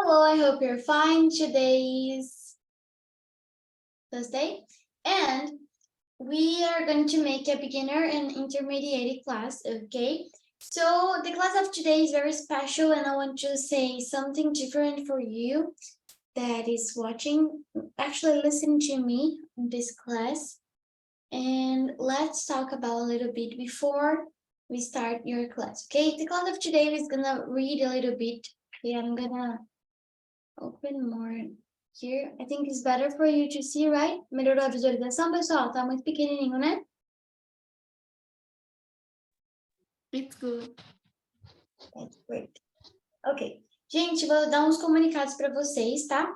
Hello, I hope you're fine. Today is Thursday, and we are going to make a beginner and intermediate class, okay? So the class of today is very special, and I want to say something different for you that is watching, actually listen to me in this class. And let's talk about a little bit before we start your class, okay? The class of today is gonna read a little bit. Okay, I'm gonna open more here. I think it's better for you to see, right? Melhorou a visualização, pessoal? Tá muito pequenininho, né? It's good. That's great. Ok. Gente, vou dar uns comunicados para vocês, tá?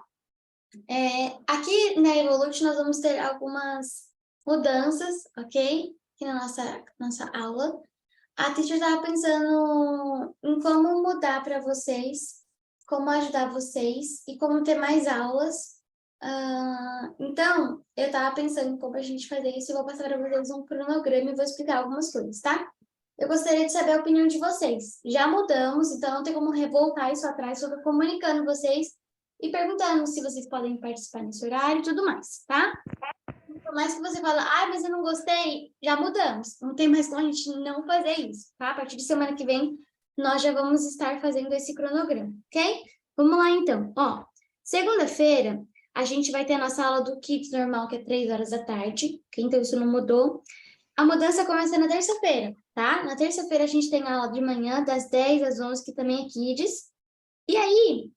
Aqui na Evolute nós vamos ter algumas mudanças, ok? Aqui na nossa aula. A teacher estava pensando em como mudar para vocês, como ajudar vocês e como ter mais aulas. Então, eu estava pensando em como a gente fazer isso e vou passar para vocês um cronograma e vou explicar algumas coisas, tá? Eu gostaria de saber a opinião de vocês. Já mudamos, então não tem como revoltar isso atrás, só tô comunicando vocês e perguntando se vocês podem participar nesse horário e tudo mais, tá? Por mais que você fale, mas eu não gostei, já mudamos. Não tem mais como a gente não fazer isso, tá? A partir de semana que vem, nós já vamos estar fazendo esse cronograma, ok? Vamos lá, então. Ó, segunda-feira, a gente vai ter a nossa aula do Kids normal, que é 3 horas da tarde, ok? Então, isso não mudou. A mudança começa na terça-feira, tá? Na terça-feira, a gente tem a aula de manhã, das 10 às 11, que também é Kids. E aí,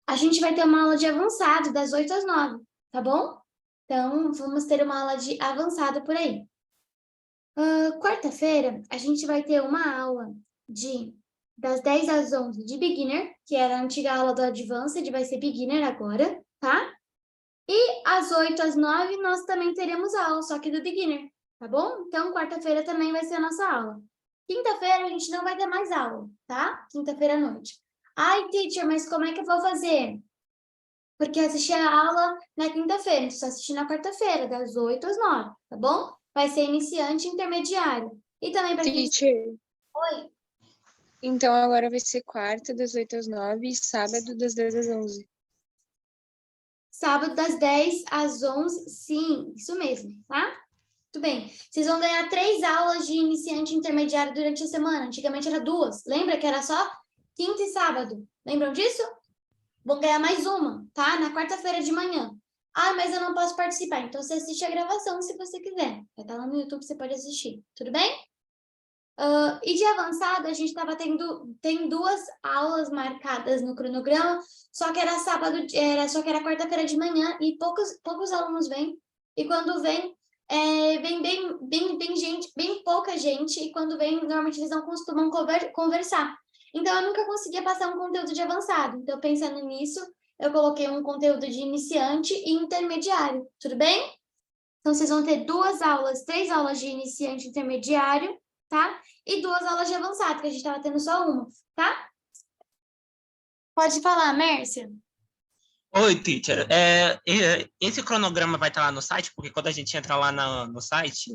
a gente vai ter uma aula de avançado, das 8 às 9, tá bom? Então, vamos ter uma aula de avançado por aí. Quarta-feira, a gente vai ter uma aula das 10 às 11 de Beginner, que era a antiga aula do Advanced, vai ser Beginner agora, tá? E às 8 às 9, nós também teremos aula, só que do Beginner, tá bom? Então, quarta-feira também vai ser a nossa aula. Quinta-feira, a gente não vai ter mais aula, tá? Quinta-feira à noite. Ai, teacher, mas como é que eu vou fazer? Porque assistir a aula na quinta-feira, então só assistir na quarta-feira, das 8 às 9, tá bom? Vai ser iniciante e intermediário. E também para quem... Teacher, Oi? então agora vai ser quarta, das 8 às 9 e sábado, das 10 às 11. Sábado, das 10 às 11, sim, isso mesmo, tá? Muito bem. Vocês vão ganhar 3 aulas de iniciante e intermediário durante a semana. Antigamente era 2. Lembra que era só quinta e sábado? Lembram disso? Vão ganhar mais uma, tá? Na quarta-feira de manhã. Mas eu não posso participar. Então, você assiste a gravação se você quiser. Vai estar lá no YouTube, você pode assistir. Tudo bem? E de avançado, a gente tem 2 aulas marcadas no cronograma, só que era quarta-feira de manhã e poucos alunos vêm. E quando vem bem pouca gente, e quando vem, normalmente eles não costumam conversar. Então, eu nunca conseguia passar um conteúdo de avançado. Então, pensando nisso, eu coloquei um conteúdo de iniciante e intermediário. Tudo bem? Então, vocês vão ter 3 aulas de iniciante e intermediário, tá? E 2 aulas de avançado, que a gente estava tendo só uma, tá? Pode falar, Mércia. Oi, teacher. Esse cronograma vai estar lá no site? Porque quando a gente entra lá no site,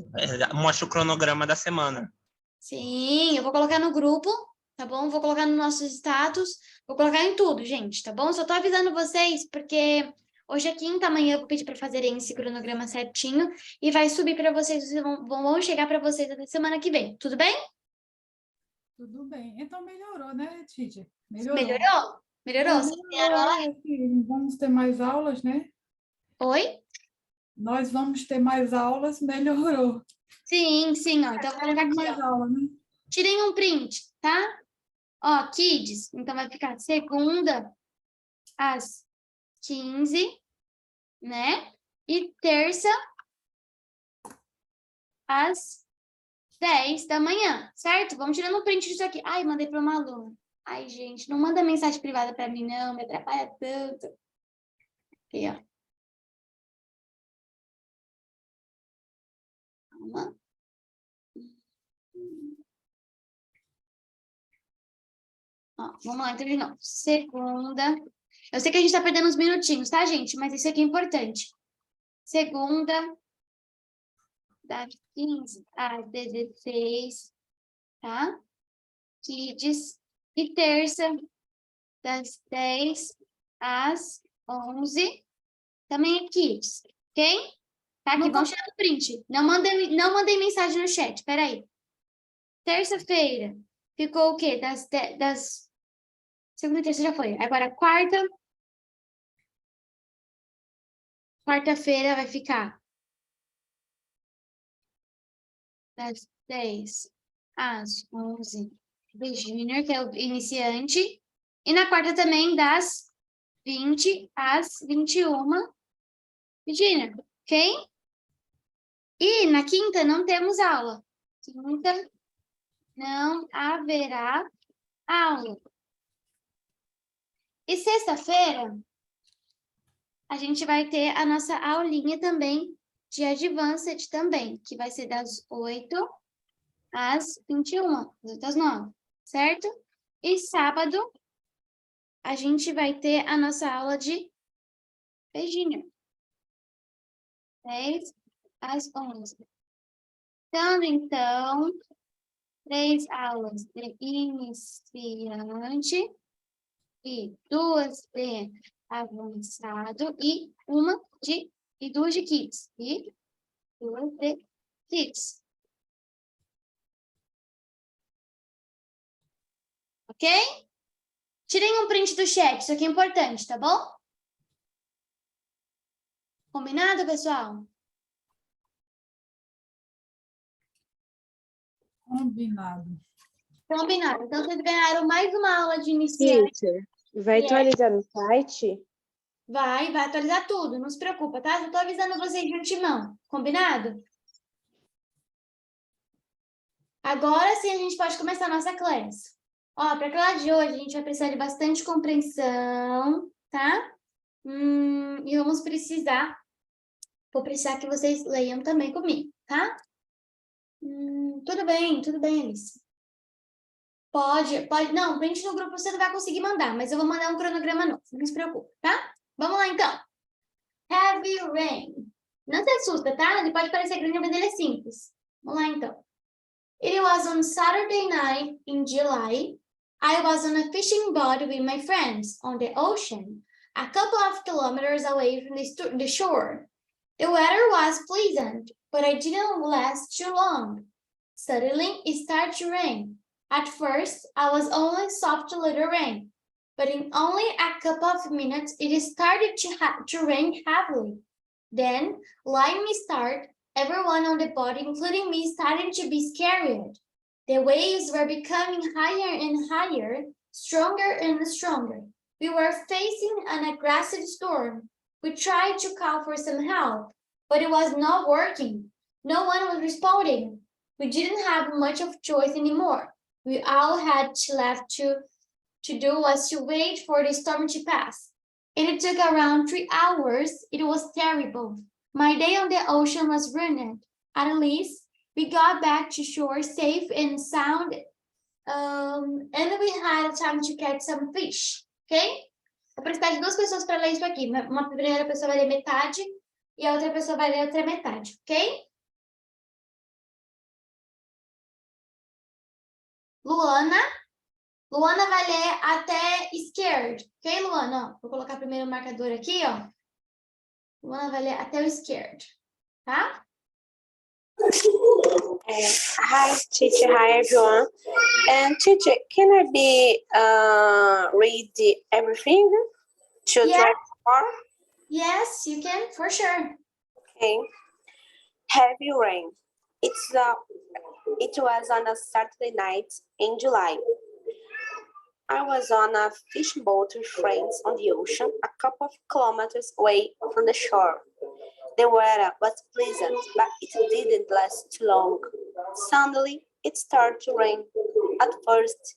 mostra o cronograma da semana. Sim, eu vou colocar no grupo, tá bom? Vou colocar no nosso status, vou colocar em tudo, gente, tá bom? Só tô avisando vocês, porque hoje é quinta, amanhã eu vou pedir para fazerem esse cronograma certinho e vai subir para vocês, vão chegar para vocês até semana que vem, tudo bem? Tudo bem. Então melhorou, né, Títia? Melhorou. Melhorou? Vocês ganharam aula? Vamos ter mais aulas, né? Oi? Nós vamos ter mais aulas, melhorou. Sim, ó. Então, vou colocar aqui, Mais ó. aula, né? Tirem um print, tá? Ó, Kids. Então, vai ficar segunda às 15, né? E terça às 10 da manhã, certo? Vamos tirando um print disso aqui. Ai, mandei para uma aluna. Ai, gente, não manda mensagem privada para mim, não. Me atrapalha tanto. Aqui, ó. Calma. Ó, vamos lá, então de novo. Segunda. Eu sei que a gente tá perdendo uns minutinhos, tá, gente? Mas isso aqui é importante. Segunda, das 15 às 16, tá? Kids. E terça, das 10 às 11, também é Kids, ok? Tá aqui, Não vamos tirar o print. Não mandei mensagem no chat, peraí. Terça-feira, ficou o quê? Das segunda e terça já foi. Agora, quarta-feira vai ficar das 10 às 11, beginner, que é o iniciante. E na quarta também, das 20 às 21, beginner, ok? E na quinta não temos aula. Quinta não haverá aula. E sexta-feira, a gente vai ter a nossa aulinha também de Advanced também, que vai ser das 8 às 21, das 8 às 9, certo? E sábado, a gente vai ter a nossa aula de beginner, 10 às 11. Então, 3 aulas de iniciante e 2 de avançado e 2 de kids. E 2 de kids. Ok? Tirem um print do chat, isso aqui é importante, tá bom? Combinado, pessoal? Combinado. Combinado. Então, vocês ganharam mais uma aula de iniciante. Teacher, vai Yeah. atualizar no site? Vai atualizar tudo, não se preocupa, tá? Eu tô avisando vocês de antemão. Combinado? Agora sim a gente pode começar a nossa classe. Ó, para a classe de hoje, a gente vai precisar de bastante compreensão, tá? E vou precisar que vocês leiam também comigo, tá? Tudo bem, Alice. Pode. Não, print no grupo você não vai conseguir mandar, mas eu vou mandar um cronograma novo, não se preocupe, tá? Vamos lá, então. Heavy rain. Não se assusta, tá? Ele pode parecer grande, mas ele é simples. Vamos lá, então. It was on Saturday night in July. I was on a fishing boat with my friends on the ocean, a couple of kilometers away from the shore. The weather was pleasant, but it didn't last too long. Suddenly, it started to rain. At first, I was only soft little rain, but in only a couple of minutes, it started to rain heavily. Then, lightning started. Everyone on the boat, including me, started to be scared. The waves were becoming higher and higher, stronger and stronger. We were facing an aggressive storm. We tried to call for some help, but it was not working. No one was responding. We didn't have much of a choice anymore. We all had left to do was to wait for the storm to pass. And it took around 3 hours. It was terrible. My day on the ocean was ruined. At least we got back to shore safe and sound, and we had time to catch some fish, ok? Eu preciso de 2 pessoas para ler isso aqui. Uma primeira pessoa vai ler metade e a outra pessoa vai ler a outra metade, ok? Luana vai ler até scared, ok, Luana? Ó, vou colocar primeiro o marcador aqui, ó. Luana vai ler até o scared, tá? Hi, teacher. Hi, everyone. And teacher, can I read everything to Yeah. try more? Yes, you can, for sure. Okay. Heavy rain. It was on a Saturday night in July. I was on a fishing boat with friends on the ocean, a couple of kilometers away from the shore. The weather was pleasant, but it didn't last too long. Suddenly, it started to rain. At first,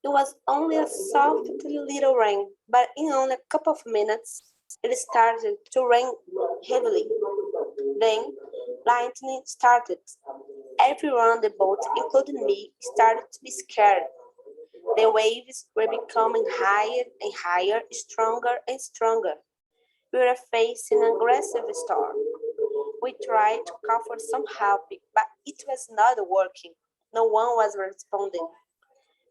it was only a soft little rain, but in only a couple of minutes, it started to rain heavily. Then, lightning started. Everyone on the boat, including me, started to be scared. The waves were becoming higher and higher, stronger and stronger. We were facing an aggressive storm. We tried to call for some help, but it was not working. No one was responding.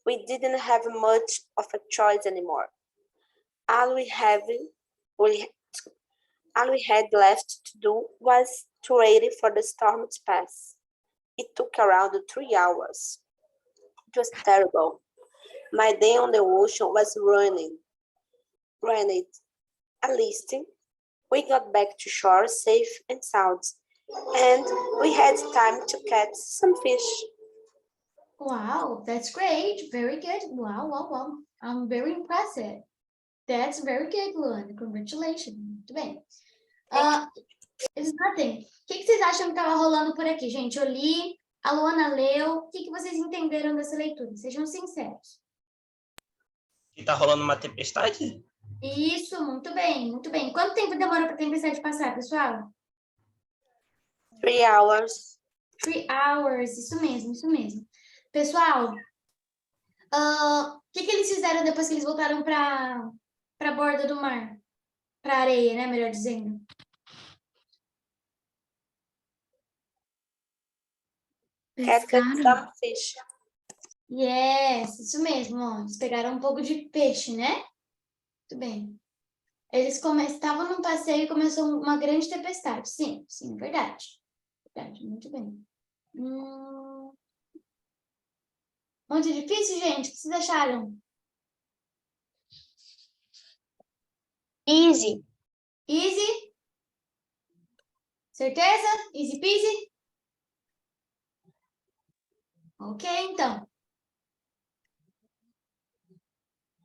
We didn't have much of a choice anymore. All we had left to do was to wait for the storm to pass. It took around 3 hours. It was terrible. My day on the ocean was ruined. At least we got back to shore safe and sound, and we had time to catch some fish. Wow, that's great. Very good. Wow, wow, wow. I'm very impressed. That's very good, Luana. Congratulations. Muito bem. It's nothing. O que vocês acham que estava rolando por aqui, gente? Eu li, a Luana leu. O que vocês entenderam dessa leitura? Sejam sinceros. E tá rolando uma tempestade? Isso, muito bem, muito bem. Quanto tempo demora para a tempestade passar, pessoal? 3 hours. 3 hours, isso mesmo, isso mesmo. Pessoal, o que eles fizeram depois que eles voltaram para a borda do mar? Para a areia, né? Melhor dizendo. Catch some fish. Yes, isso mesmo. Ó. Eles pegaram um pouco de peixe, né? Muito bem. Eles estavam num passeio e começou uma grande tempestade. Sim, sim, verdade. Verdade, muito bem. Muito difícil, gente? O que vocês acharam? Easy. Easy? Certeza? Easy peasy? Ok, então.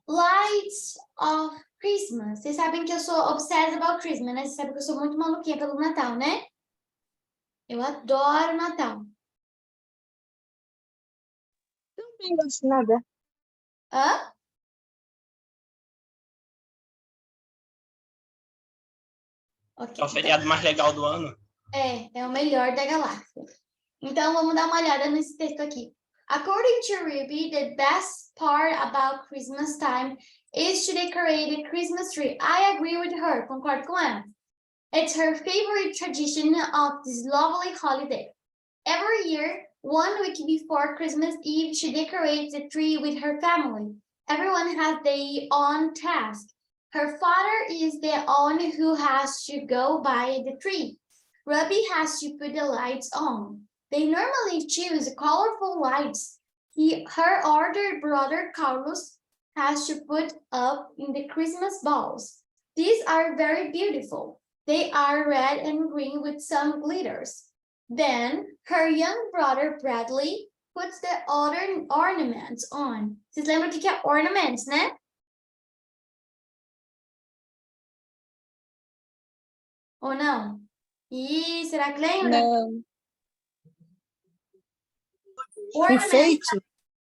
Lights of Christmas. Vocês sabem que eu sou obsessed about Christmas, né? Vocês sabem que eu sou muito maluquinha pelo Natal, né? Eu adoro Natal. Não gosto de nada. Hã? Ok. É o feriado mais legal do ano. É o melhor da galáxia. Então, vamos dar uma olhada nesse texto aqui. According to Ruby, the best part about Christmas time is to decorate a Christmas tree. I agree with her. Concordo com ela. It's her favorite tradition of this lovely holiday. Every year, 1 week before Christmas Eve, she decorates the tree with her family. Everyone has their own task. Her father is the one who has to go buy the tree. Ruby has to put the lights on. They normally choose colorful lights. Her older brother Carlos has to put up in the Christmas balls. These are very beautiful. They are red and green with some glitters. Then her young brother Bradley puts the other ornaments on. Vocês lembram o que é ornaments, né? Ou não? Ih, será que lembra? Não. Ornaments Enfeite.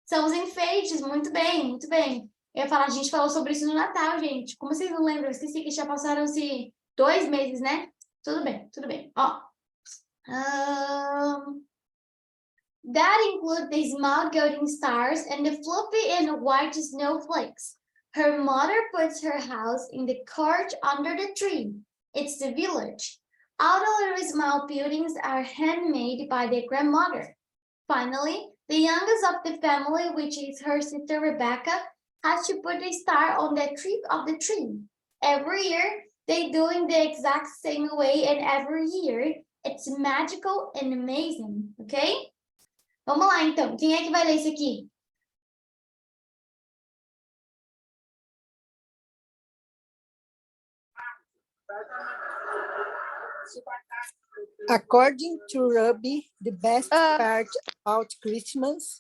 são os enfeites, muito bem, muito bem. Eu ia falar, a gente falou sobre isso no Natal, gente. Como vocês não lembram? Eu esqueci que já passaram-se 2 meses, né? Tudo bem, tudo bem. Ó. That include the small golden stars and the fluffy and white snowflakes. Her mother puts her house in the court under the tree. It's the village. All the little small buildings are handmade by their grandmother. Finally, the youngest of the family, which is her sister Rebecca, has to put a star on the tree of the tree. Every year, they do in the exact same way, and every year, it's magical and amazing, ok? Vamos lá, então. Quem é que vai ler isso aqui? According to Ruby, the best part about Christmas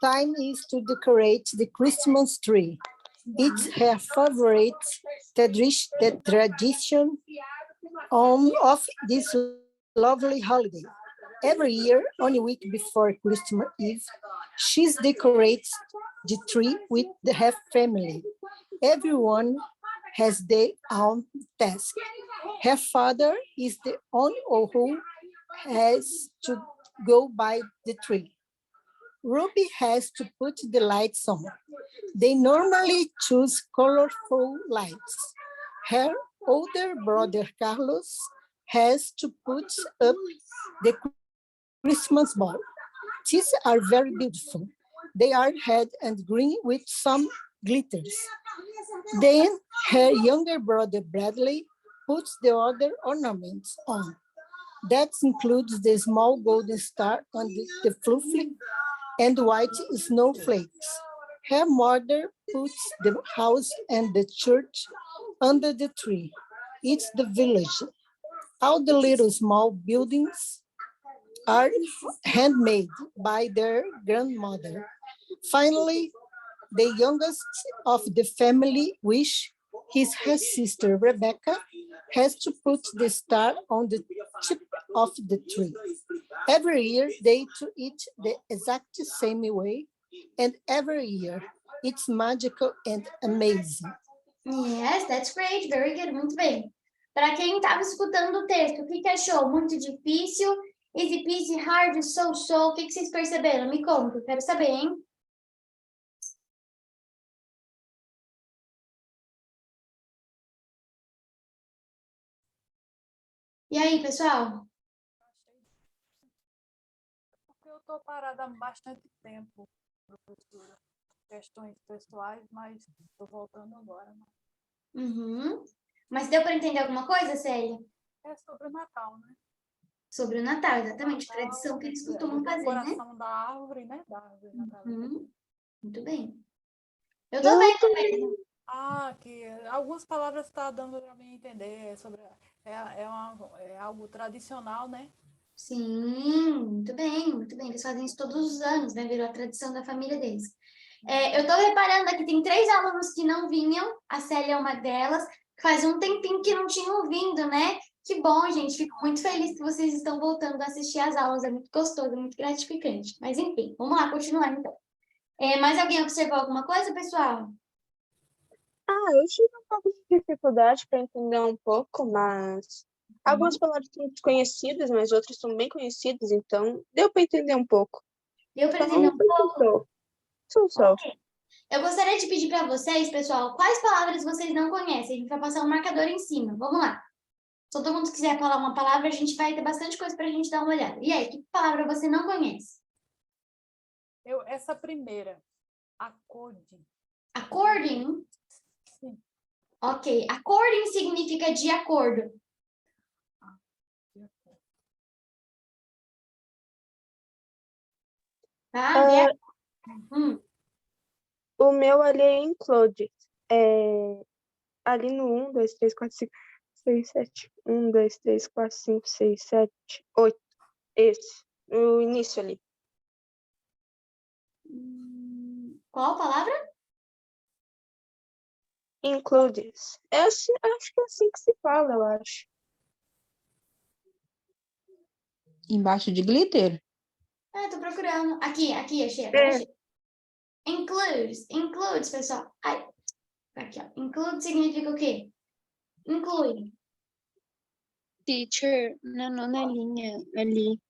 time is to decorate the Christmas tree. It's her favorite tradition of this lovely holiday. Every year, on a week before Christmas Eve, she decorates the tree with her family. Everyone has their own task. Her father is the one who has to go by the tree. Ruby has to put the lights on. They normally choose colorful lights. Her older brother Carlos has to put up the Christmas ball. These are very beautiful. They are red and green with some glitters. Then Her younger brother Bradley puts the other ornaments on. That includes the small golden star on the fluffy and white snowflakes. Her mother puts the house and the church under the tree. It's the village. All the little small buildings are handmade by their grandmother. Finally, the youngest of the family wish her sister Rebecca has to put the star on the tip of the tree. Every year they do it the exact same way, and every year it's magical and amazing. Yes, that's great. Very good. Muito bem. Para quem estava escutando o texto, o que achou? Muito difícil? Easy peasy, hard, so? O que vocês perceberam? Me conta, eu quero saber, hein? E aí, pessoal? Porque eu estou parada há bastante tempo, professora. Questões pessoais, mas estou voltando agora. Uhum. Mas deu para entender alguma coisa, Célia? É sobre o Natal, né? Sobre o Natal, exatamente. Natal, Tradição que eles costumam fazer, né? decoração da árvore, né? Da árvore natalina. Muito bem. Eu tô bem também. Que algumas palavras está dando para mim entender sobre é algo tradicional, né? Sim, muito bem, muito bem. Eles fazem isso todos os anos, né? Virou a tradição da família deles. Eu tô reparando aqui, tem 3 alunos que não vinham, a Célia é uma delas, faz um tempinho que não tinham vindo, né? Que bom, gente, fico muito feliz que vocês estão voltando a assistir às aulas, é muito gostoso, é muito gratificante. Mas enfim, vamos lá, continuar então. Mais alguém observou alguma coisa, pessoal? Eu tive um pouco de dificuldade para entender um pouco, mas algumas palavras são desconhecidas, mas outras são bem conhecidas, então deu para entender um pouco. Deu para entender um pouco? Sou. Ok. Eu gostaria de pedir para vocês, pessoal, quais palavras vocês não conhecem? A gente vai passar um marcador em cima. Vamos lá. Se todo mundo quiser falar uma palavra, a gente vai ter bastante coisa para a gente dar uma olhada. E aí, que palavra você não conhece? Essa primeira, according. According? Sim. Ok. According significa de acordo. Tá? O meu ali é include. Ali no 1, 2, 3, 4, 5, 6, 7. 1, 2, 3, 4, 5, 6, 7, 8. Esse. O início ali. Qual palavra? Includes. Acho que é assim que se fala, eu acho. Embaixo de glitter? Tô procurando. Aqui, achei. Includes, pessoal. Aqui, ó. Include significa o quê? Inclui. Teacher, na 9ª linha, ali,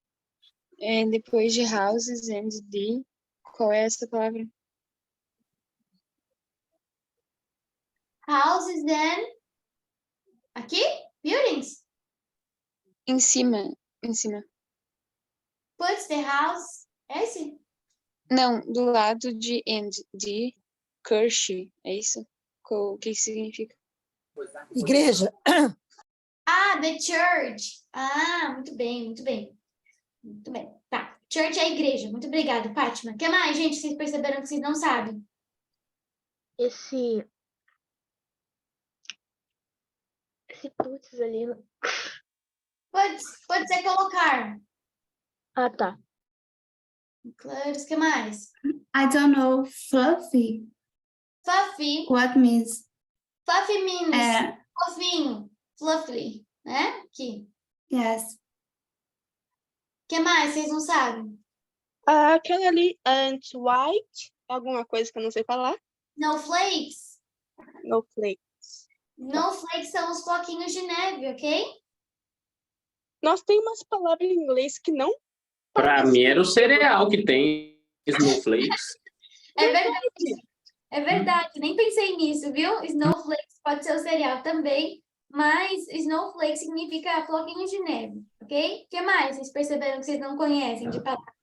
depois de houses and the, qual é essa palavra? Houses, then... Aqui? Buildings. Em cima. Puts the house... Esse? Não, do lado de and, de Kirsch, é isso? O que significa? Igreja. The church. Muito bem, muito bem. Muito bem. Tá. Church é a igreja. Muito obrigada, Fátima. O que mais, gente? Vocês perceberam que vocês não sabem? Esse puts ali. Puts é colocar. Tá. Includes, o que mais? I don't know. Fluffy. Fluffy. What means? Fluffy means fofinho. Fluffy, né? Aqui. Yes. O que mais? Vocês não sabem? Aquela ali, and white, alguma coisa que eu não sei falar. Snowflakes. Snowflakes. São os floquinhos de neve, ok? Nós temos umas palavras em inglês que não... Para mim era o cereal que tem snowflakes. É verdade. Nem pensei nisso, viu? Snowflakes pode ser o cereal também, mas snowflake significa floquinhos de neve, ok? O que mais? Vocês perceberam que vocês não conhecem de palavra?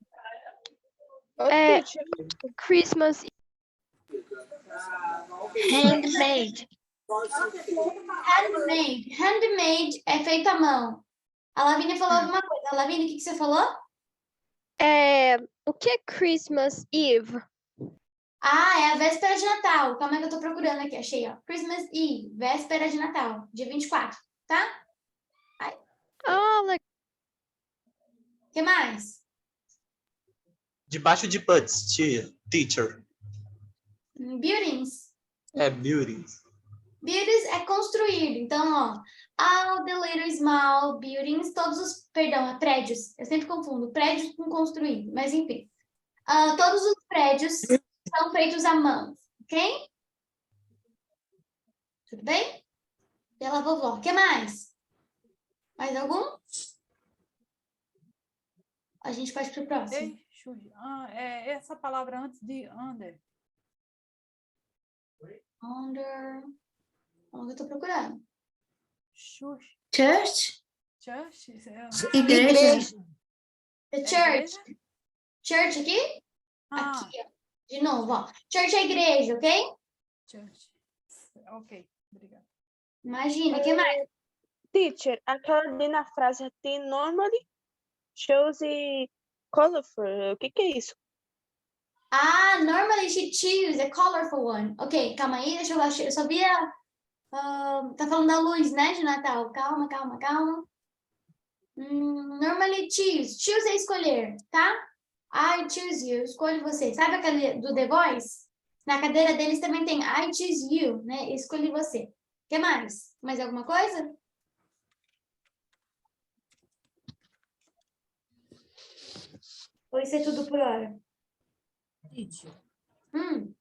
Christmas. Handmade. Handmade. Handmade é feito à mão. A Lavínia falou alguma coisa. Lavínia, o que você falou? O que é Christmas Eve? Ah, é a véspera de Natal. Calma aí que eu tô procurando aqui. Achei, ó. Christmas Eve, véspera de Natal, dia 24, tá? Ah, legal. O que mais? Debaixo de buts, teacher. Buildings. É buildings. Buildings é construir. Então, ó, all the little small buildings, prédios. Eu sempre confundo prédios com construir, mas enfim. Todos os prédios são feitos à mão, ok? Tudo bem? Pela vovó. O que mais? Mais algum? A gente pode para o próximo. Ei, Xuxa, essa palavra antes de under. Under. Onde eu tô procurando? Xuxa. Church? Church? Igreja. The church. Church aqui? Ah, Aqui, ó. De novo, ó. Church é igreja, ok? church. Ok, obrigada. Imagina, o que mais? Teacher, aquela ali na frase tem normally, shows e colorful. O que é isso? Normally she choose a colorful one. Ok, calma aí, deixa eu achar. Eu só via. Tá falando da luz, né, de Natal. Calma. Normally choose. Choose é escolher, tá? I choose you. Escolho você. Sabe aquele do The Voice? Na cadeira deles também tem I choose you, né? Escolhi você. O que mais? Mais alguma coisa? Ou isso é tudo por hora? Teacher, Hum.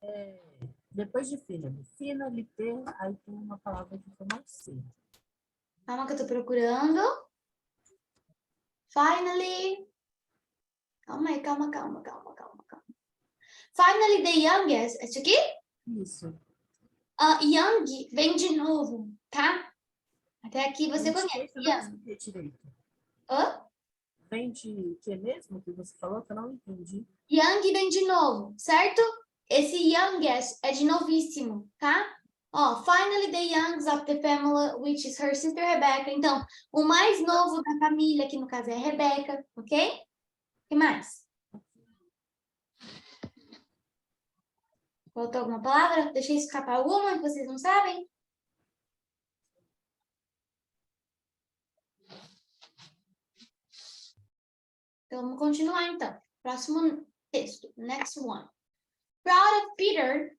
depois de finally ter, aí tem uma palavra que foi mais cedo. Calma que eu tô procurando. Finally. Calma aí, calma. Finally, the youngest. Esse aqui? Isso. Young vem de novo, tá? Até aqui você conhece. Young. Direito. Hã? Vem de que mesmo que você falou que eu não entendi? Young vem de novo, certo? Esse youngest é de novíssimo, tá? Ó, finally the youngest of the family, which is her sister Rebecca. Então, o mais novo da família, que no caso é a Rebecca, ok? O que mais? Faltou alguma palavra? Deixei escapar alguma que vocês não sabem? Então, vamos continuar, então. Próximo texto. Next one. Proud of Peter.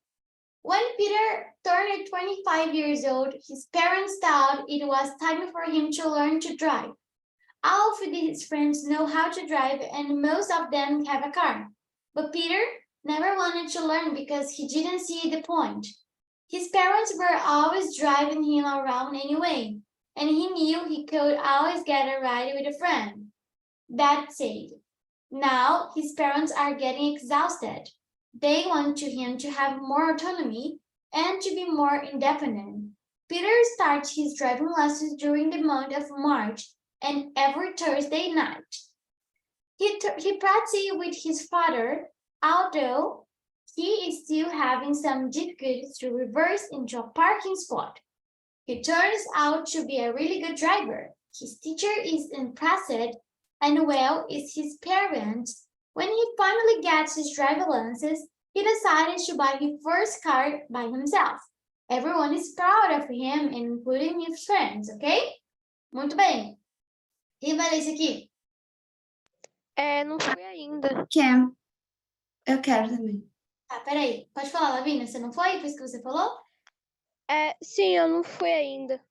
When Peter turned 25 years old, his parents thought it was time for him to learn to drive. All of his friends know how to drive, and most of them have a car. But Peter never wanted to learn because he didn't see the point. His parents were always driving him around anyway, and he knew he could always get a ride with a friend. That said, now his parents are getting exhausted. They want him to have more autonomy and to be more independent. Peter starts his driving lessons during the month of March and every Thursday night. He practices with his father, although he is still having some difficulties to reverse into a parking spot. He turns out to be a really good driver. His teacher is impressed, and well is his parents. When he finally gets his driver license, he decided to buy his first car by himself. Everyone is proud of him, including his friends, ok? Muito bem. Quem vai ler isso aqui? Não fui ainda. Quem? Eu quero também. Tá, peraí. Pode falar, Lavínia, você não foi? Foi isso que você falou? Sim, eu não fui ainda.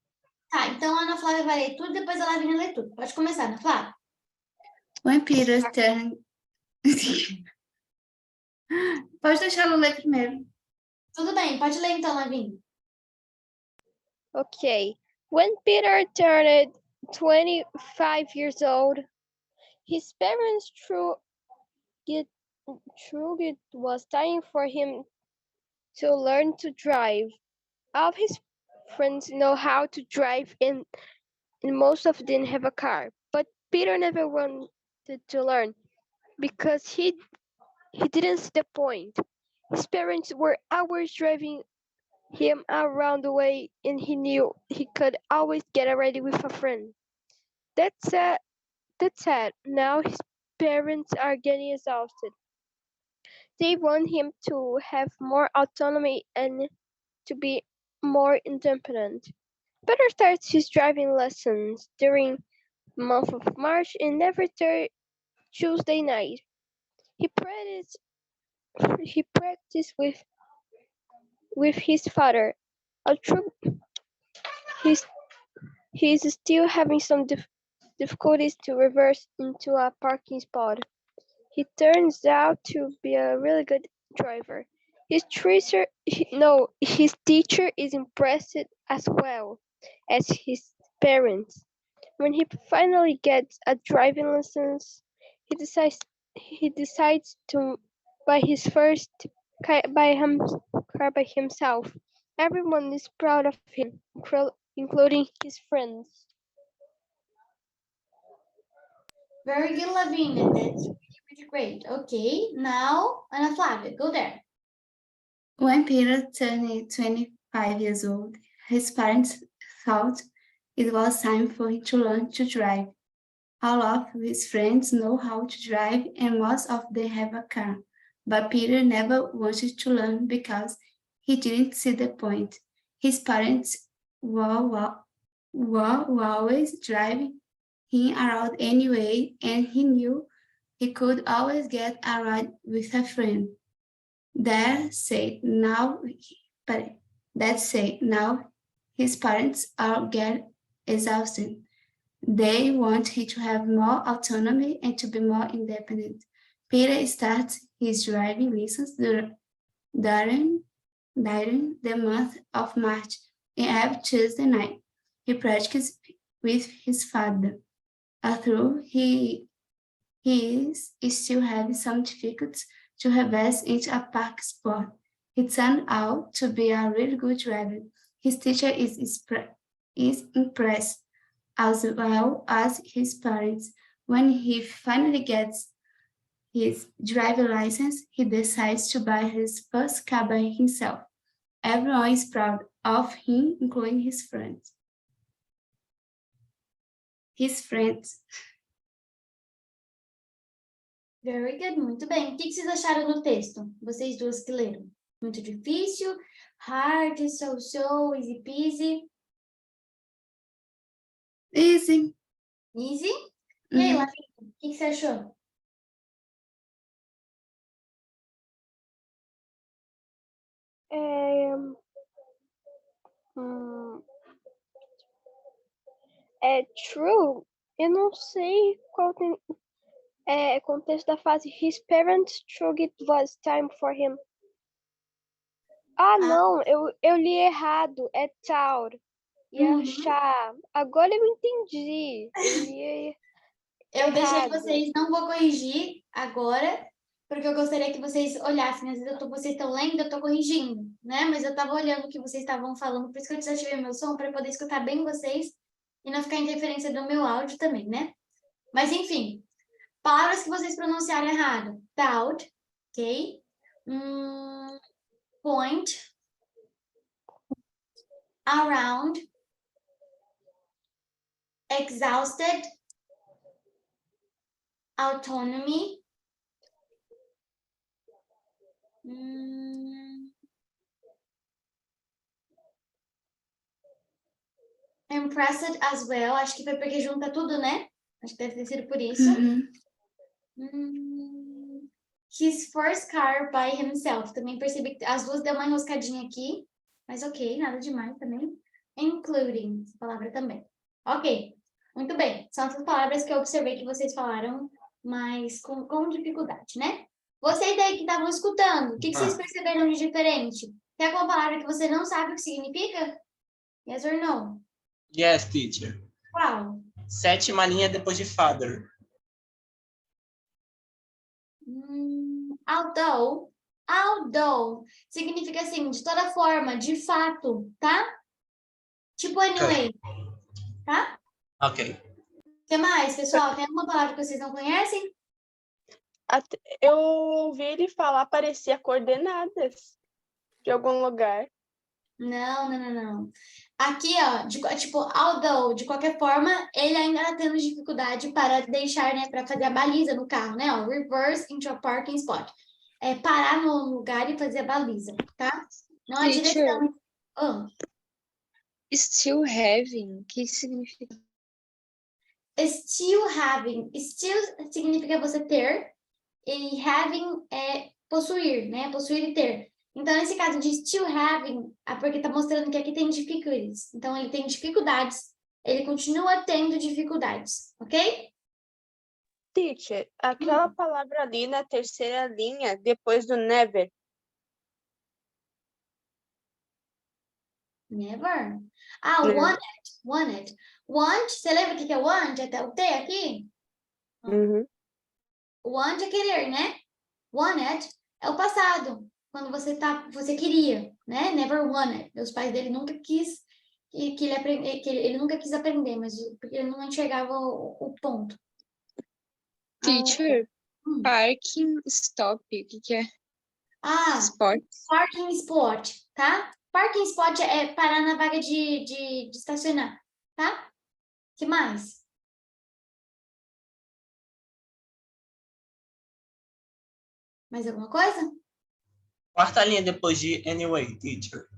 Tá, então a Ana Flávia vai ler tudo, depois a Lavínia lê tudo. Pode começar, Ana Flávia. When Peter turned... Pode deixar ela ler primeiro. Tudo bem, pode ler então, Lavínia. Okay. When Peter turned 25 years old, his parents thought it was time for him to learn to drive. All of his friends know how to drive, and most of them have a car. But Peter never wanted to learn because he didn't see the point. His parents were always driving him around the way, and he knew he could always get ready with a friend. That's sad. Now his parents are getting exhausted. They want him to have more autonomy and to be more independent. Peter starts his driving lessons during the month of March and every third Tuesday night. He practiced with his father. Although he's still having some difficulties to reverse into a parking spot. He turns out to be a really good driver. His teacher is impressed as well as his parents. When he finally gets a driving license, he decides to buy his first car by himself. Everyone is proud of him, including his friends. Very good, Lavinia. That's really great. Okay, now Ana Flávia, go there. When Peter turned 25 years old, his parents thought it was time for him to learn to drive. All of his friends know how to drive and most of them have a car, but Peter never wanted to learn because he didn't see the point. His parents were always driving him around anyway, and he knew he could always get a ride with a friend. That said, now his parents are getting exhausted. They want him to have more autonomy and to be more independent. Peter starts his driving lessons during the month of March, and every Tuesday night he practices with his father. Although he still having some difficulties to reverse into a park spot, he turned out to be a really good driver. His teacher is impressed, as well as his parents. When he finally gets his driver license, he decides to buy his first car by himself. Everyone is proud of him, including his friends. Very good, muito bem. O que vocês acharam do texto? Vocês duas que leram? Muito difícil? Hard, so, easy peasy? Easy. Easy? E aí, Lavínia, o que você achou? É true. Eu não sei qual contexto da frase. His parents took it was time for him. Não, eu li errado. É Taur. E achar. Agora eu entendi. Eu deixei vocês, não vou corrigir agora, porque eu gostaria que vocês olhassem. Às vezes vocês estão lendo, eu estou corrigindo, né? Mas eu estava olhando o que vocês estavam falando, por isso que eu desativei meu som, para poder escutar bem vocês e não ficar interferência do meu áudio também, né? Mas, enfim, palavras que vocês pronunciaram errado. Doubt, ok? Point. Around. Exhausted. Autonomy. Impressed as well. Acho que foi porque junta tudo, né? Acho que deve ter sido por isso. His first car by himself. Também percebi que as duas deu uma enroscadinha aqui. Mas ok, nada demais também. Including, essa palavra também. Ok, muito bem. São essas palavras que eu observei que vocês falaram, mas com dificuldade, né? Vocês aí que estavam escutando, o que vocês perceberam de diferente? Tem alguma palavra que você não sabe o que significa? Yes or no? Yes, teacher. Qual? 7ª linha depois de father. Although significa assim, de toda forma, de fato, tá? Tipo anyway, tá? Ok. O que mais, pessoal? Tem alguma palavra que vocês não conhecem? Eu ouvi ele falar, parecia coordenadas de algum lugar. Não. Aqui, ó, tipo, although, de qualquer forma, ele ainda tá tendo dificuldade para deixar, né, para fazer a baliza no carro, né, ó, reverse into a parking spot. É parar no lugar e fazer a baliza, tá? Não a Teacher, direção. Ah, still having, o que significa? still having. Still significa você ter, e having é possuir, né, possuir e ter. Então, nesse caso de still having, é porque tá mostrando que aqui tem difficulties. Então, ele tem dificuldades. Ele continua tendo dificuldades, ok? Teacher, aquela palavra ali na terceira linha, depois do never. Never. Ah, Never. wanted. Want, você lembra o que é want? Até o T aqui? Uhum. Want é querer, né? Wanted é o passado. Quando você queria, né? Never wanted. Os pais dele nunca quis que ele aprender, que ele nunca quis aprender, mas porque ele não enxergava o ponto. Teacher, parking stop, o que é? Spot. Parking spot, tá? Parking spot é parar na vaga de estacionar, tá? Que mais? Mais alguma coisa? Quarta linha depois de anyway, teacher.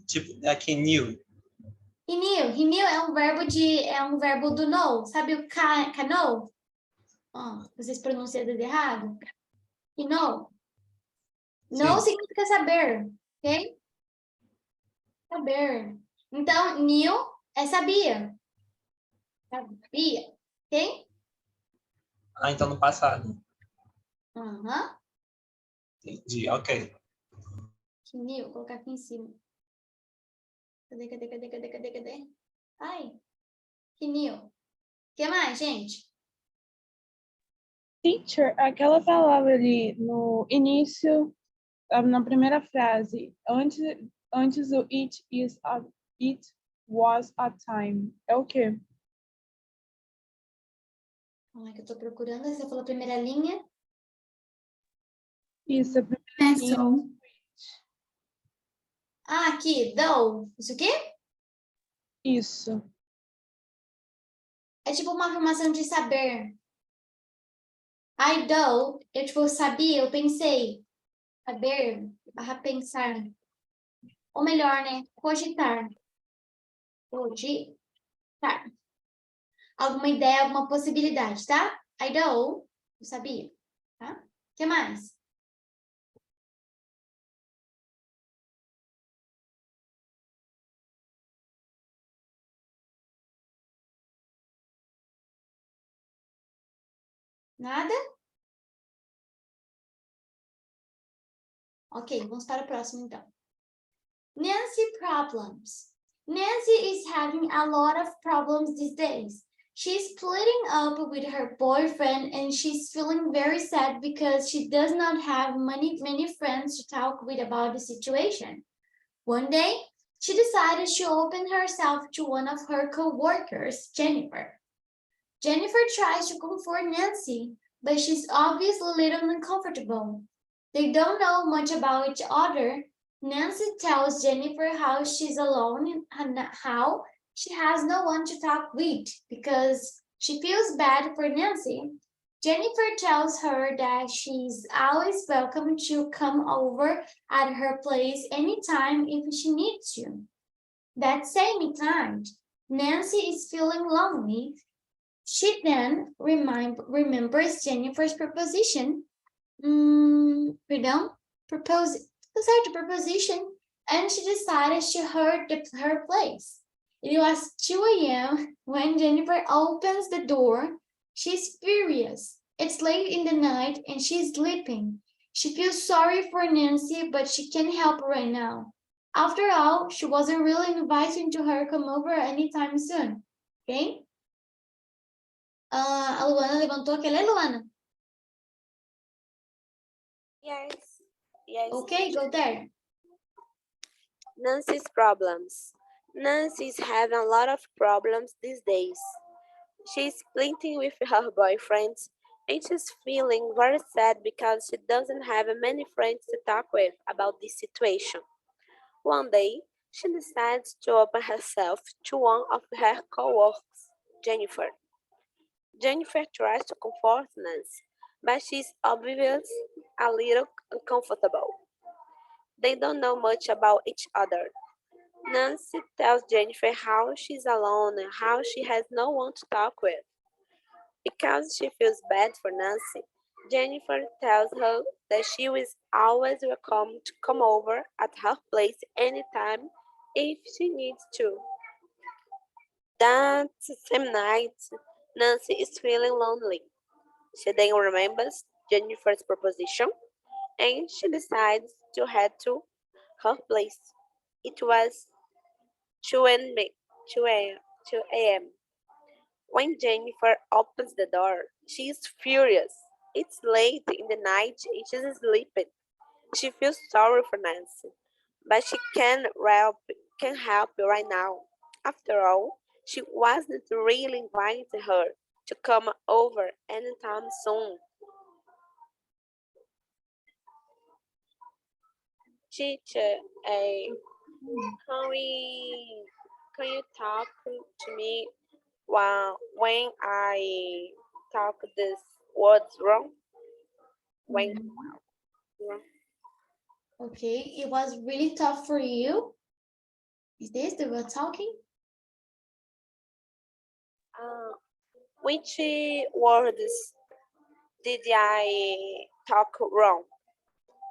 Tipo, aqui, new. He knew é um verbo do know. Sabe o know? Ó, vocês pronunciam errado. He know. Know significa saber, ok? Saber. Então, knew é sabia. Sabia, ok? Ah, então no passado. Aham. Entendi, ok. He knew, vou colocar aqui em cima. Cadê? Ai, he knew. O que mais, gente? Teacher, aquela palavra ali no início, na primeira frase, antes do it was a time, é o quê? Como é que eu tô procurando? Você falou primeira linha? Isso, a primeira linha. Ah, aqui, though. Isso aqui? Isso. É tipo uma afirmação de saber. I know, eu tipo sabia, eu pensei. Saber, barra pensar. Ou melhor, né? Cogitar. Cogitar. Alguma ideia, alguma possibilidade, tá? I know, eu sabia. Tá? O que mais? Nada? Ok, vamos para o próximo então. Nancy problems. Nancy is having a lot of problems these days. She's splitting up with her boyfriend and she's feeling very sad because she does not have many friends to talk with about the situation. One day, she decided to open herself to one of her co-workers, Jennifer. Jennifer tries to comfort Nancy, but she's obviously a little uncomfortable. They don't know much about each other. Nancy tells Jennifer how she's alone and how she has no one to talk with because she feels bad for Nancy. Jennifer tells her that she's always welcome to come over at her place anytime if she needs to. That same time, Nancy is feeling lonely. She then remembers Jennifer's proposition, proposition, and she decided to her place. It was 2 a.m. when Jennifer opens the door. She's furious. It's late in the night and she's sleeping. She feels sorry for Nancy, but she can't help right now. After all, she wasn't really inviting to her come over anytime soon. Okay? A Luana levantou. Quer ler, Luana? Yes. Okay, go there. Nancy's problems. Nancy's having a lot of problems these days. She's splitting with her boyfriend and she's feeling very sad because she doesn't have many friends to talk with about this situation. One day, she decides to open herself to one of her co-workers, Jennifer. Jennifer tries to comfort Nancy, but she's obviously a little uncomfortable. They don't know much about each other. Nancy tells Jennifer how she's alone and how she has no one to talk with. Because she feels bad for Nancy, Jennifer tells her that she is always welcome to come over at her place anytime if she needs to. That same night, Nancy is feeling lonely. She then remembers Jennifer's proposition and she decides to head to her place. It was 2 a.m. When Jennifer opens the door, she is furious. It's late in the night and she's sleeping. She feels sorry for Nancy, but she can help right now. After all, she wasn't really inviting her to come over anytime soon. Teacher, can we can you talk to me when I talk these words wrong? When wrong. Okay, it was really tough for you. Is this the word talking? Which words did I talk wrong?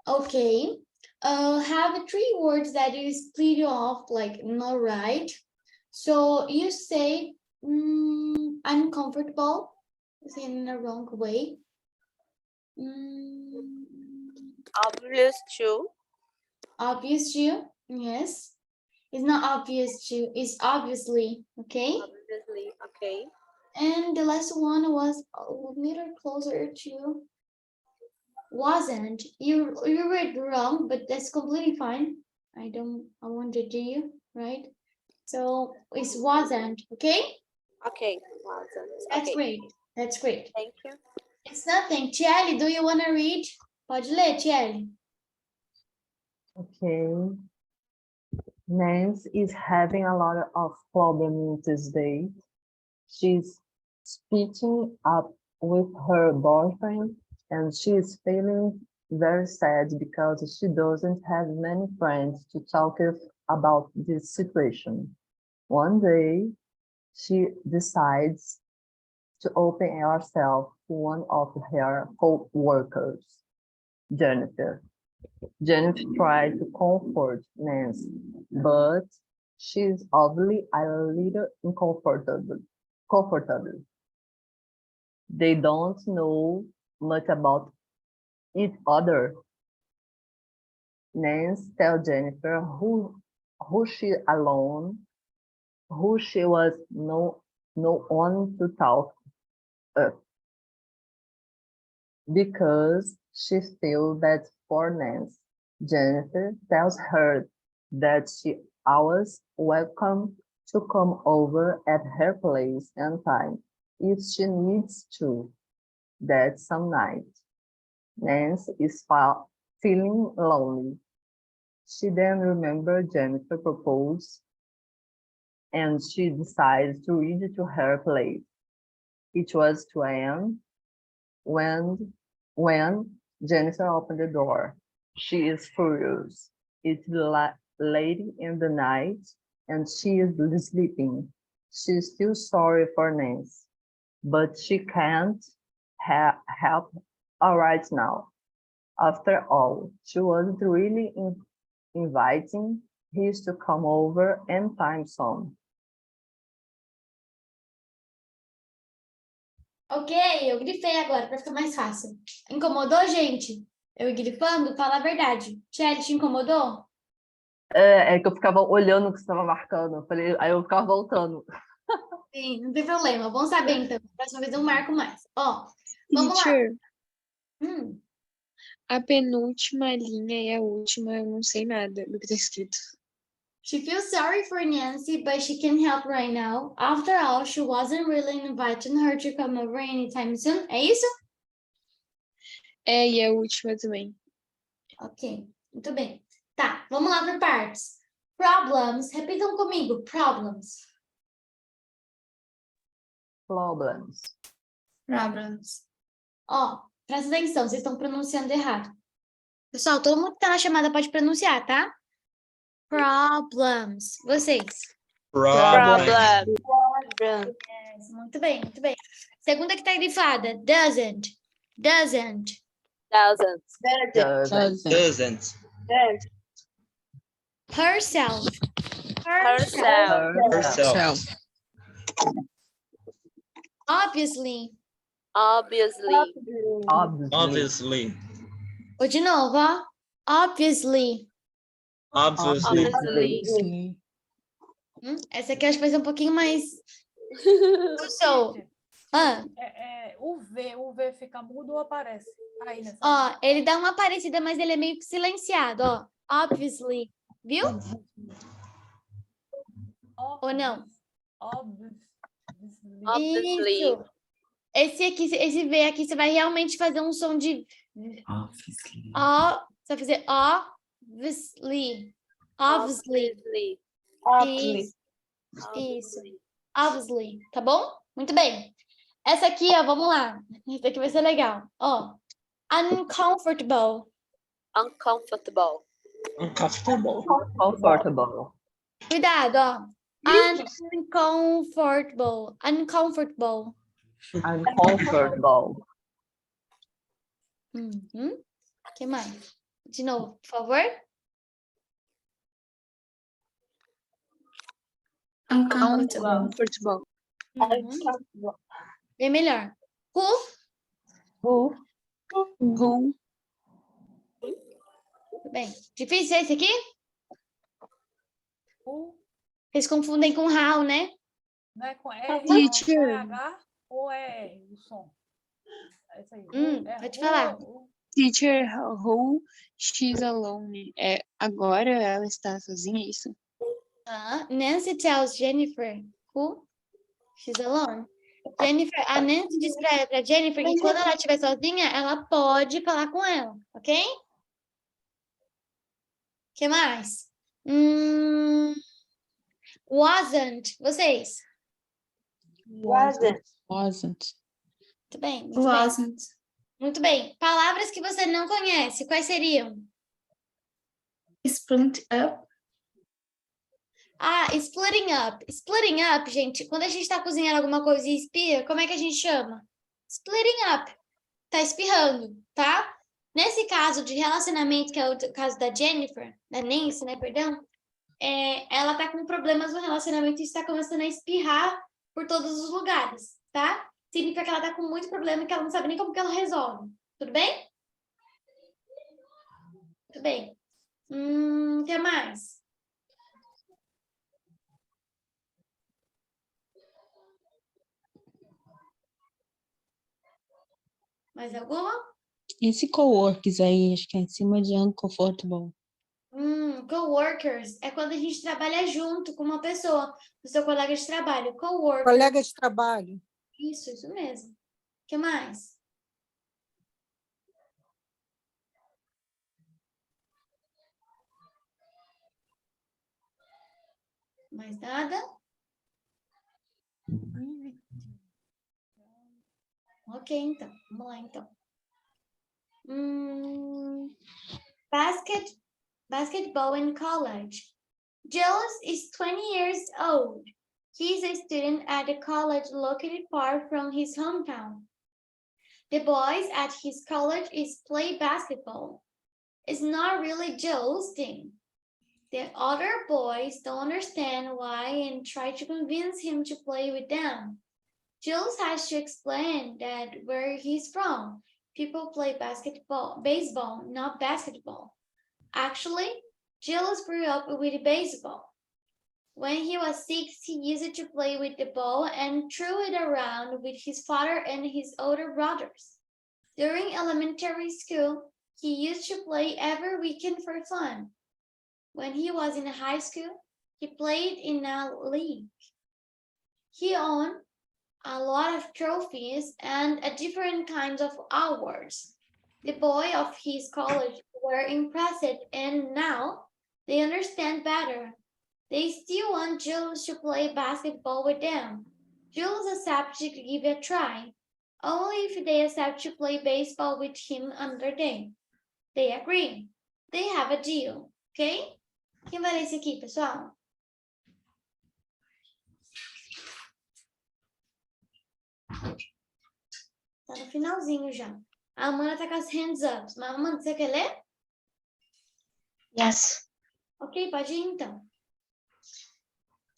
Okay. Have three words that you split off like not right. So you say uncomfortable, say in a wrong way. Obvious too. Obvious too, yes. It's not obvious too, it's obviously, okay? Obviously, okay. And the last one was a little closer to wasn't. You read wrong, but that's completely fine. I won't judge you, right? So it's wasn't, okay? Okay, wasn't. That's Okay. great. That's great. Thank you. It's nothing. Tiele, do you want to read? Pode ler, Tiele. Okay. Nancy is having a lot of problems these days. She's speaking up with her boyfriend and she is feeling very sad because she doesn't have many friends to talk with about this situation. One day, she decides to open herself to one of her co-workers, Jennifer. Jennifer tried to comfort Nancy, but she's obviously a little comfortable. They don't know much about each other. Nancy tells Jennifer who she alone, who she was no one to talk because she feels that for Nancy. Jennifer tells her that she always welcome to come over at her place anytime if she needs to. That some night, Nancy is feeling lonely. She then remembers Jennifer proposed and she decides to read to her place. It was 2 a.m. when Jennifer opened the door. She is furious. It's late in the night and she is sleeping. She's still sorry for Nancy, but she can't help her right now. After all, she wasn't really inviting him to come over anytime soon. Ok, eu grifei agora para ficar mais fácil. Incomodou, gente? Eu grifando? Fala a verdade. Tiele, te incomodou? É que eu ficava olhando o que você estava marcando. Aí eu ficava voltando. Sim, não tem problema. Bom saber, então. Próxima vez eu marco mais. Ó, vamos Teacher, lá. a penúltima linha e a última, eu não sei nada do que tá escrito. She feels sorry for Nancy, but she can't help right now. After all, she wasn't really inviting her to come over anytime soon. É isso? É, e a última também. Ok, muito bem. Tá, vamos lá por partes. Problems. Repitam comigo. Problems. Problems. Problems. Ó, presta atenção, vocês estão pronunciando errado. Pessoal, todo mundo que tá na chamada pode pronunciar, tá? Problems. Vocês. Problem. Yes, muito bem, muito bem. Segunda que tá grifada. Doesn't. Doesn't. Doesn't. Herself. Herself. Obviously. Obviously. Ou de novo, ó. Obviously. Obviously. Essa aqui eu acho que vai ser um pouquinho mais... So. O V fica mudo ou aparece? Aí nessa. Ó, ele dá uma parecida, mas ele é meio que silenciado, ó. Obviously. Viu? Ou não? Isso. Esse V aqui, você vai realmente fazer um som de... Obviously. Ó, você vai fazer obviously. Obviously. Isso. Obviously. Tá bom? Muito bem. Essa aqui, ó, vamos lá. Essa aqui vai ser legal. Ó. Uncomfortable. Comfortable. Cuidado, ó. Uncomfortable. Uncomfortable. Uncomfortable. Uhum. O que mais? De novo, por favor. Uncomfortable. Uhum. Bem melhor. Who? Who? Tudo bem. Difícil esse aqui? Eles confundem com how, né? Não é com R, Teacher. é H ou é R o som? É isso aí. Pode falar. Teacher, who? She's alone. Agora ela está sozinha, é isso? Nancy tells Jennifer who? She's alone. Jennifer, a Nancy diz pra Jennifer que quando ela estiver sozinha, ela pode falar com ela, ok? O que mais? Wasn't. Vocês? Wasn't. Muito bem, muito bem. Muito bem. Palavras que você não conhece, quais seriam? Split up. Splitting up. Splitting up, gente, quando a gente tá cozinhando alguma coisa e espirra, como é que a gente chama? Splitting up. Tá espirrando, tá? Nesse caso de relacionamento, que é o caso da Jennifer, da Nancy, né, perdão, ela tá com problemas no relacionamento e está começando a espirrar por todos os lugares, tá? Significa que ela tá com muito problema e que ela não sabe nem como que ela resolve. Tudo bem? Tudo bem. O que mais? Mais alguma? Esse coworkers aí, acho que é em cima de uncomfortable. Coworkers é quando a gente trabalha junto com uma pessoa, o seu colega de trabalho. Coworker. Colega de trabalho. Isso mesmo. O que mais? Mais nada? Ok, então. Vamos lá, então. Basketball in college. Jules is 20 years old. He is a student at a college located far from his hometown. The boys at his college play basketball. It's not really Jules' thing. The other boys don't understand why and try to convince him to play with them. Jules has to explain that where he's from, people play baseball, not basketball. Actually, Jules grew up with baseball. When he was 6, he used to play with the ball and threw it around with his father and his older brothers. During elementary school, he used to play every weekend for fun. When he was in high school, he played in a league. He won a lot of trophies and different kinds of awards. The boys of his college were impressed, and now they understand better They still want Jules to play basketball with them. Jules accepts to give it a try, only if they accept to play baseball with him another day. They agree. They have a deal, ok? Quem vai ler esse aqui, pessoal? Tá no finalzinho já. A Amanda tá com as hands up. Mas, Amanda, você quer ler? Yes. Ok, pode ir então.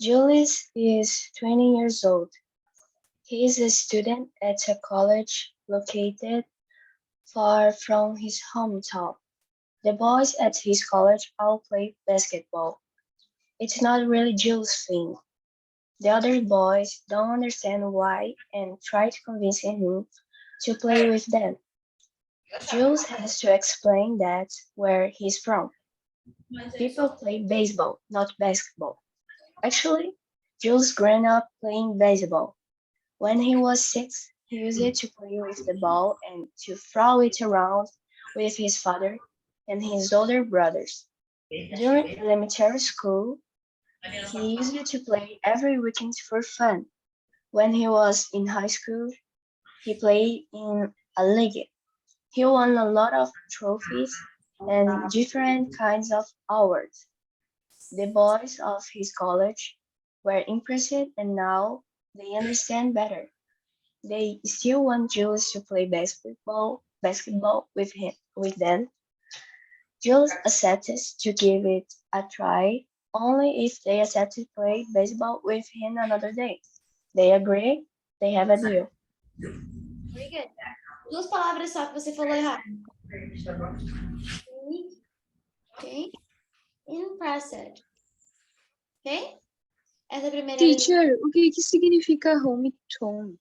Julius is 20 years old. He is a student at a college located far from his hometown. The boys at his college all play basketball. It's not really Jules' thing. The other boys don't understand why and try to convince him to play with them. Jules has to explain that where he's from. People play baseball, not basketball. Actually, Jules grew up playing baseball. When he was 6, he used it to play with the ball and to throw it around with his father and his older brothers. During elementary school, he used it to play every weekend for fun. When he was in high school, he played in a league. He won a lot of trophies and different kinds of awards. The boys of his college were impressed and now they understand better. They still want Jules to play basketball with them. Jules accepts to give it a try only if they accept to play baseball with him another day. They agree, they have a deal. Very good. 2 palavras só que você falou errado. Ok? Impressed. Ok? Essa é a primeira Teacher, o que significa hometown?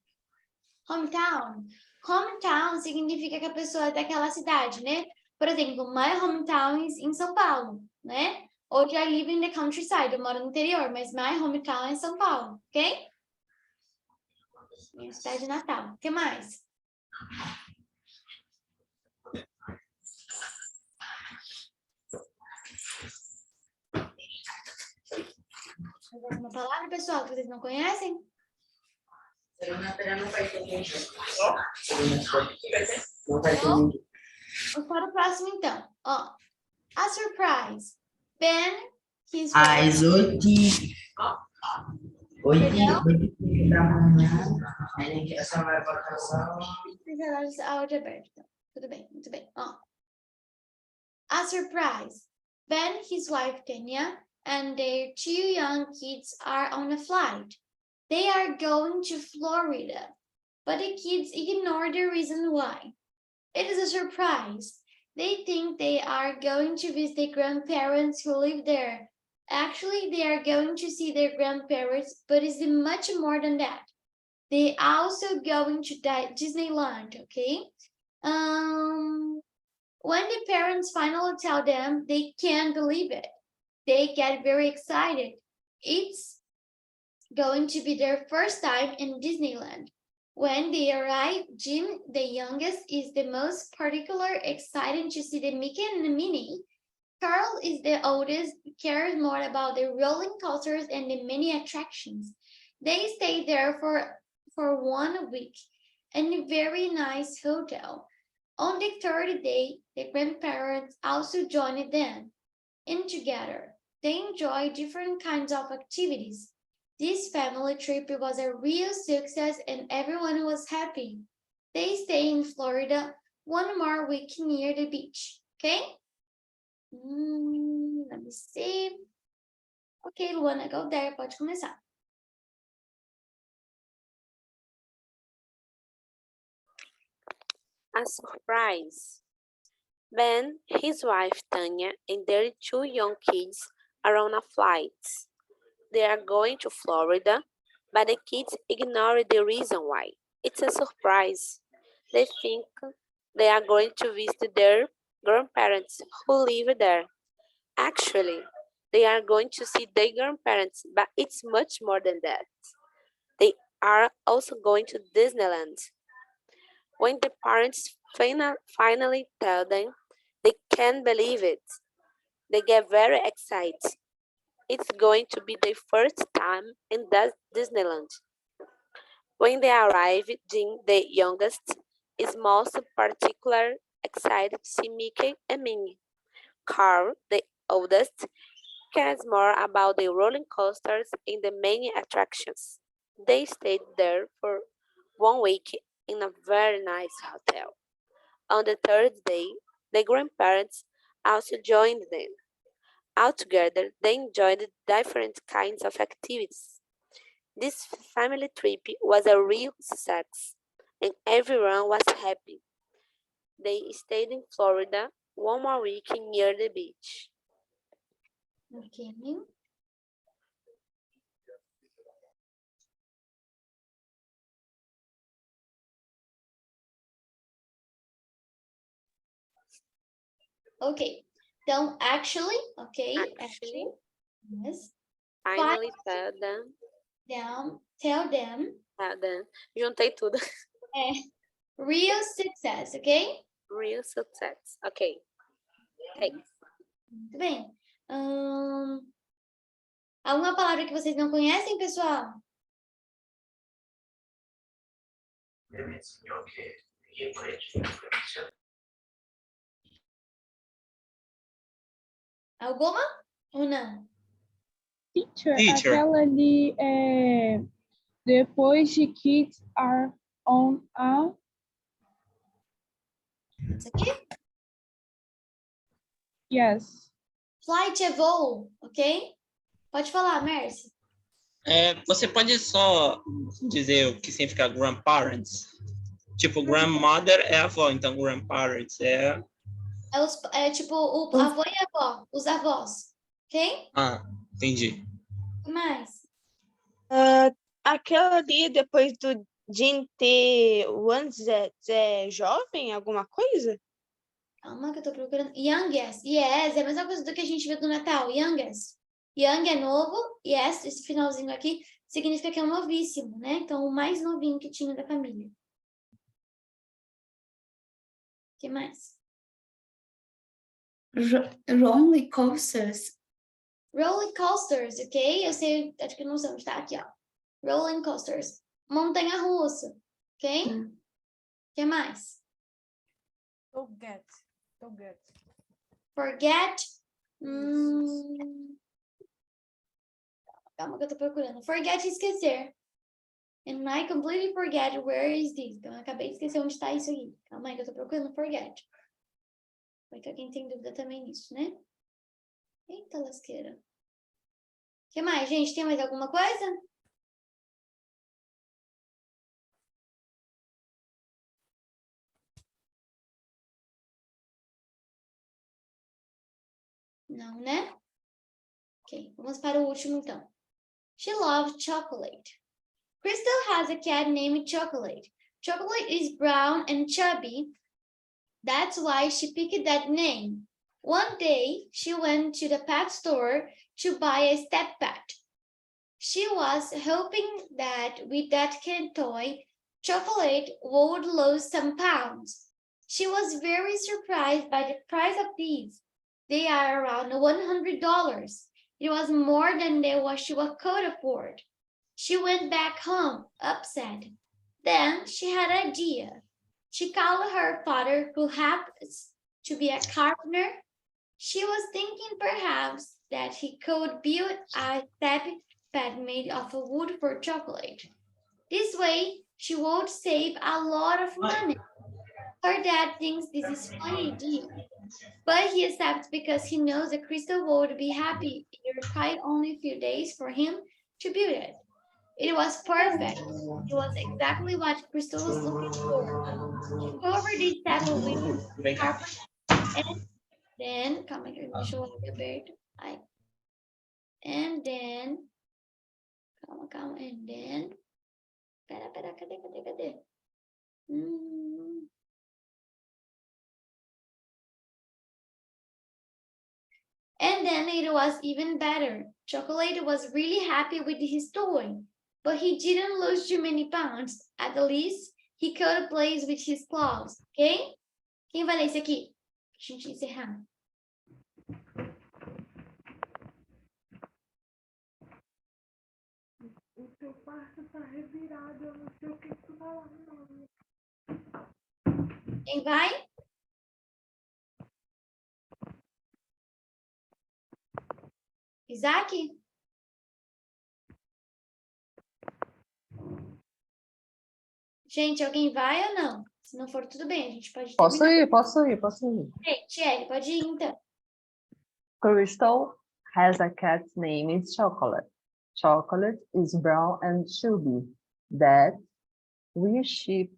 Hometown. Hometown significa que a pessoa é daquela cidade, né? Por exemplo, my hometown is em São Paulo, né? Hoje I live in the countryside, eu moro no interior, mas my hometown é em São Paulo, ok? Minha cidade natal. O que mais? Alguma palavra, pessoal, que vocês não conhecem? Não? Vamos para o próximo, então. Ó, a surprise. Ben, his Às wife... 8h da manhã, essa vai para casa. Áudio aberto, então. Tudo bem, muito bem. Ó. A surprise. Ben, his wife Tanya, and their 2 young kids are on a flight. They are going to Florida, but the kids ignore the reason why. It is a surprise. They think they are going to visit their grandparents who live there. Actually, they are going to see their grandparents, but it's much more than that. They also going to Disneyland, okay? When the parents finally tell them, they can't believe it. They get very excited. It's going to be their first time in Disneyland. When they arrive, Jim, the youngest, is the most particular, excited to see the Mickey and the Minnie. Carl is the oldest, cares more about the rolling coasters and the many attractions. They stay there for 1 week in a very nice hotel. On the 3rd day, the grandparents also joined them. And together, they enjoy different kinds of activities. This family trip was a real success and everyone was happy. They stay in Florida 1 more week near the beach, okay? Let me see. Okay, Luana, go there, pode começar. A surprise. Ben, his wife Tanya, and their 2 young kids are on a flight. They are going to Florida, but the kids ignore the reason why. It's a surprise. They think they are going to visit their grandparents who live there. Actually, they are going to see their grandparents, but it's much more than that. They are also going to Disneyland. When the parents finally tell them, they can't believe it. They get very excited. It's going to be their first time in Disneyland. When they arrive, Jean, the youngest, is most particularly excited to see Mickey and Minnie. Carl, the oldest, cares more about the rolling coasters and the many attractions. They stayed there for 1 week in a very nice hotel. On the third day, the grandparents also joined them. Altogether, they enjoyed different kinds of activities. This family trip was a real success, and everyone was happy. They stayed in Florida 1 more week near the beach. Okay. Okay. Então, actually, okay. Actually, yes. finally tell them. Tell them. Juntei tudo. Real success, okay? Real success. Ok. Thanks. Muito bem. Alguma palavra que vocês não conhecem, pessoal? Alguma ou não? Teacher, aquela ali é depois de kids are on a... Isso aqui? Yes. Flight é voo, ok? Pode falar, Mercy. Você pode só dizer o que significa grandparents? Tipo, grandmother é avó, então grandparents é... tipo o avô e a avó, os avós, ok? Ah, entendi. O que mais? Aquela ali, depois do Jean ter once é jovem, alguma coisa? Calma que eu tô procurando. Youngest, yes, é a mesma coisa do que a gente viu do Natal, youngest. Young é novo, yes, esse finalzinho aqui significa que é um novíssimo, né? Então, o mais novinho que tinha da família. O que mais? Roller coasters. Roller coasters, ok? Eu sei, acho que não sei onde tá aqui, ó. Rolling coasters. Montanha-russa, ok? O que mais? Forget. Forget. Calma que eu tô procurando. Forget é esquecer. And I completely forget where is this. Então, eu acabei de esquecer onde tá isso aqui. Calma aí que eu tô procurando forget. Vai que alguém tem dúvida também nisso, né? Eita lasqueira. O que mais, gente? Tem mais alguma coisa? Não, né? Ok, vamos para o último então. She loves chocolate. Crystal has a cat named Chocolate. Chocolate is brown and chubby. That's why she picked that name. One day, she went to the pet store to buy a step pet. She was hoping that with that kid toy, Chocolate would lose some pounds. She was very surprised by the price of these. They are around $100. It was more than what she could afford. She went back home, upset. Then she had an idea. She called her father, who happens to be a carpenter. She was thinking perhaps that he could build a step pad made of wood for Chocolate. This way, she would save a lot of money. Her dad thinks this is a funny idea, but he accepts because he knows that Crystal would be happy. It required only a few days for him to build it. It was perfect. It was exactly what Crystal was looking for. She covered the table with carpet and then, calma que deixa eu abrir aberto. Ai. And then, calma, and then, pera, cadê? And then it was even better. Chocolate was really happy with his toy, but he didn't lose too many pounds. At the least, he could play with his claws, ok? Quem vai ler esse aqui? Pra gente encerrar. O teu quarto tá revirado, eu não sei o que tu vai lá, não. Quem vai? Isaac? Gente, alguém vai ou não? Se não for, tudo bem, a gente pode Posso terminar. ir, posso ir, posso ir. Tiele, pode ir então. Crystal has a cat named Chocolate. Chocolate is brown and chubby. That will she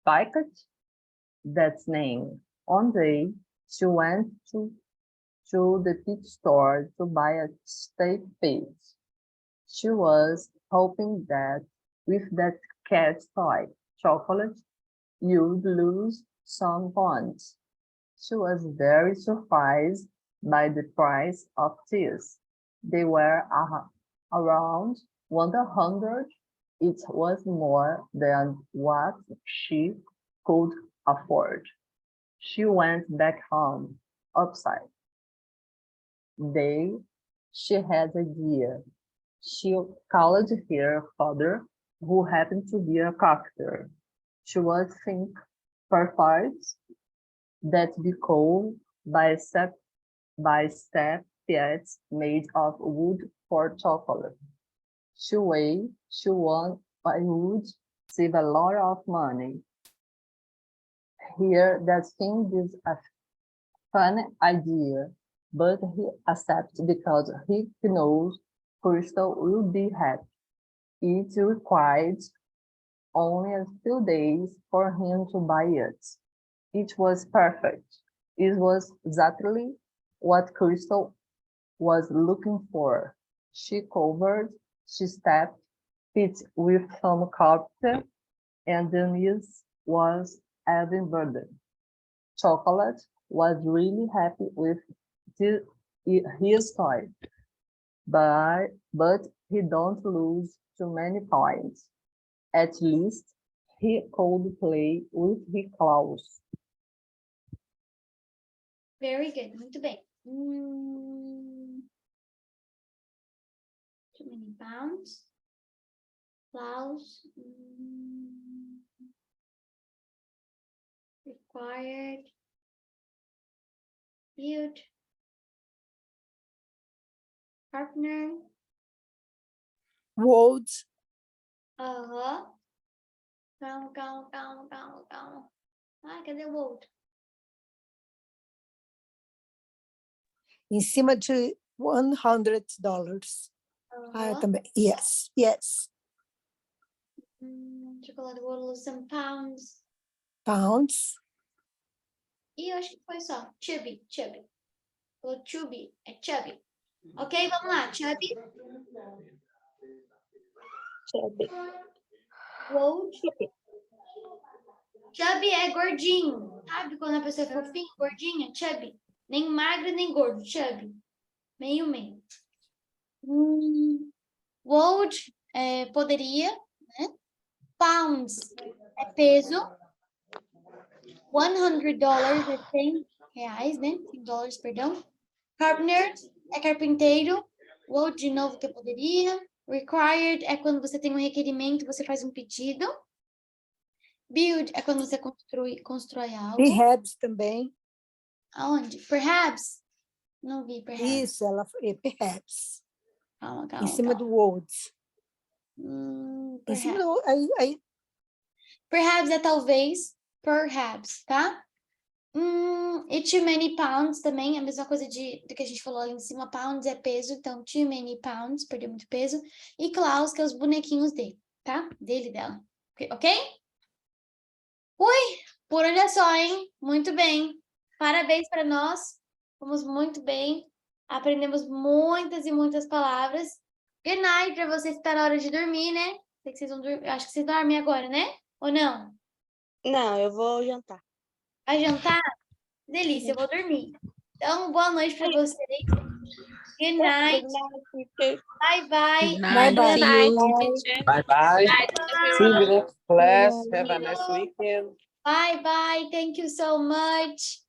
like it? That's name. One day, she went to the pet store to buy a steak pig. She was hoping that with that cat toy, Chocolate, you'd lose some points. She was very surprised by the price of these. They were around 100. It was more than what she could afford. She went back home, upside. She had an idea. She called her father, who happened to be a carpenter. She was think perfect that be cold by step pets made of wood for chocolate. She won I would save a lot of money. Here that thing is a fun idea, but he accepts because he knows Crystal will be happy. It required only a few days for him to buy it. It was perfect. It was exactly what Crystal was looking for. She stepped it with some carpet, and the news was even better. Chocolate was really happy with his toy, but he don't lose too many points. At least he could play with his claws. Very good, muito bem. Too many pounds. Claws. Required. Build. Partner. Words. Calma. Ah, cadê o outro? Em cima de $100. Ah, também. Yes, yes. Chocolate will lose some pounds. Pounds. E eu acho que foi só. Chubby. Falou chubby, é chubby. Ok, vamos lá. Chubby. Chubby é gordinho. Sabe quando a pessoa é fofinha, gordinha? Chubby. Nem magro, nem gordo. Chubby. Meio. Would é poderia, né? Pounds é peso. $100 é 100 reais, né? $100, perdão. Carpenter é carpinteiro. Would, de novo, que poderia. Required é quando você tem um requerimento, você faz um pedido. Build é quando você constrói algo. Perhaps também. Aonde? Perhaps. Não vi, perhaps. Isso, ela é perhaps. Calma. Em cima do words. Em cima do... Aí. Perhaps é talvez. Perhaps, tá? E too many pounds também, a mesma coisa do que a gente falou ali em cima. Pounds é peso, então too many pounds, perdeu muito peso. E claws, que é os bonequinhos dele, tá? Dele e dela. Ok? Ui, por olha só, hein? Muito bem. Parabéns para nós. Fomos muito bem. Aprendemos muitas e muitas palavras. Good night para vocês que está na hora de dormir, né? Sei que vocês vão dormir. Acho que vocês dormem agora, né? Ou não? Não, eu vou jantar. Vai jantar? Delícia, eu vou dormir. Então, boa noite para vocês. Good night. Bye, bye. Bye, bye. See you. Bye bye. See you next class. Have a nice weekend. Bye, bye. Thank you so much.